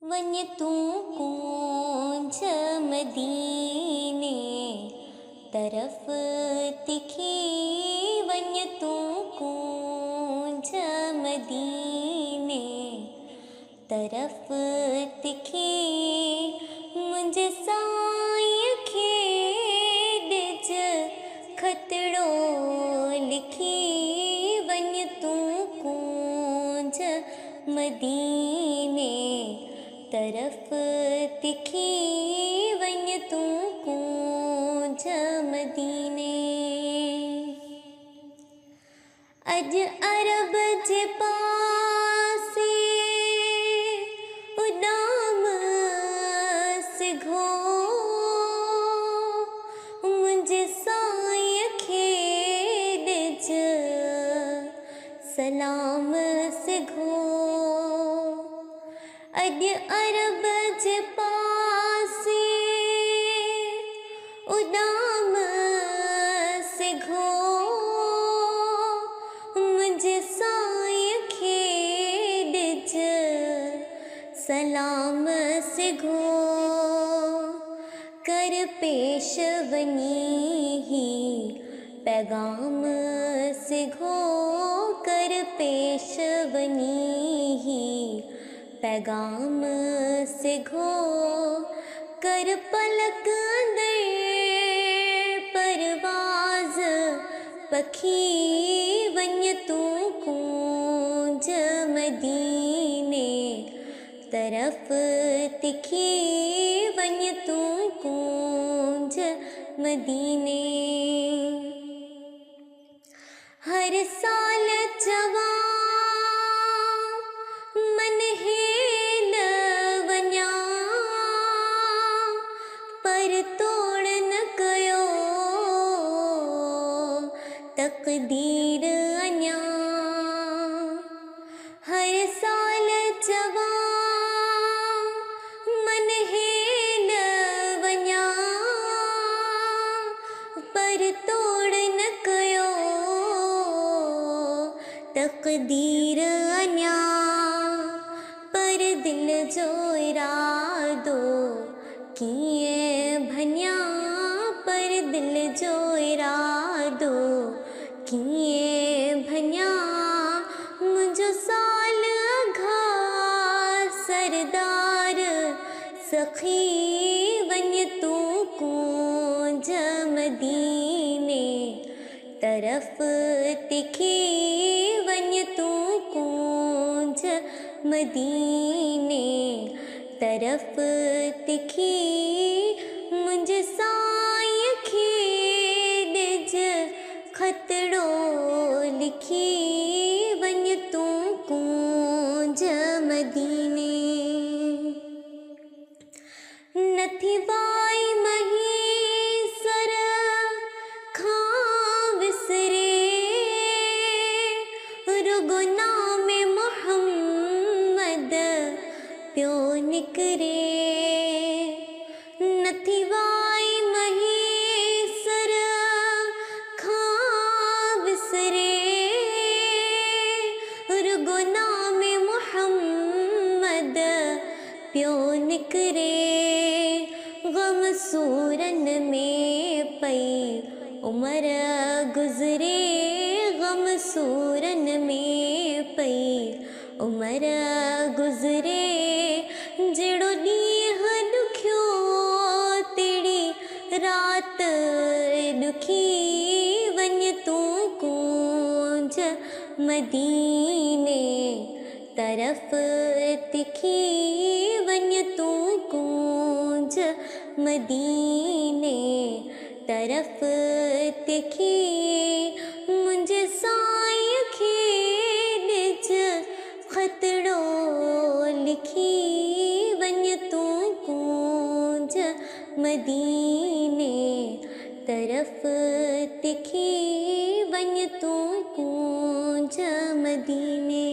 वञ तूं कूंज मदीने तरफ़ तिखी वञ तूं कूंज मदीने तरफ़ तिखी मुंहिंजे साईं खे ॾिज खतड़ो लिखी वञ तूं कूंज मदीने तरफ़ तिखी वञ तूं कूंज मदीने। अॼु अरब जे पासे उॾाम सिघो मुंहिंजे साईं खे ॾिज सलाम सिघो। अॼु अरब जे पासे उॾाम सिघो मुंहिंजे साईं खे ॾिज सलाम सिघो। कर पेश वञी ही पैगाम सिघो कर पेश वञी ही पैगाम सिघो। कर पलक अंदर परवाज़ पखी वञ तूं कूंज मदीने तरफ़ तिखी वञ तूं कूंज मदीने। हर साल जवां मन हेल वञा पर तोड़ न कयो तक़दीर अञा। हर साल जवां मन हेल वञा पर तोड़ न कयो तक़दीर अञा। पर दिल जो इरादो कीअं भञा पर दिल जो इरादो कीअं भञा। मुंहिंजो साल अघा सरदार सखी वञ तूं कूंज मदीने तरफ़ तिखी वञ तूं कूंज मदीने तरफ़ तिखी मुंहिंजे साईं खे ॾिज खतड़ो लिखी वञ तूं कूंज मदीने। नथी वाई महीसर खां विसरे रुगो नाम मोहम्मद पियो निकिरे। नथी वाई महीसर खां विसरे रुगो नाम मोहम्मद पियो निकिरे। गम सूरन में पई उमर गुज़रे गम सूरन में पई उमर गुज़रे। जहिड़ो ॾींहुं ॾुखियो तहिड़ी रात ॾुखी वञ तूं कूंज मदीने तरफ़ तिखी वञ तूं कूंज मदीने तरफ़ तिखी मुंहिंजे साईं खे ॾिज खतड़ो लिखी वञ तूं कूंज मदीने तरफ़ तिखी वञ तूं कूंज मदीने।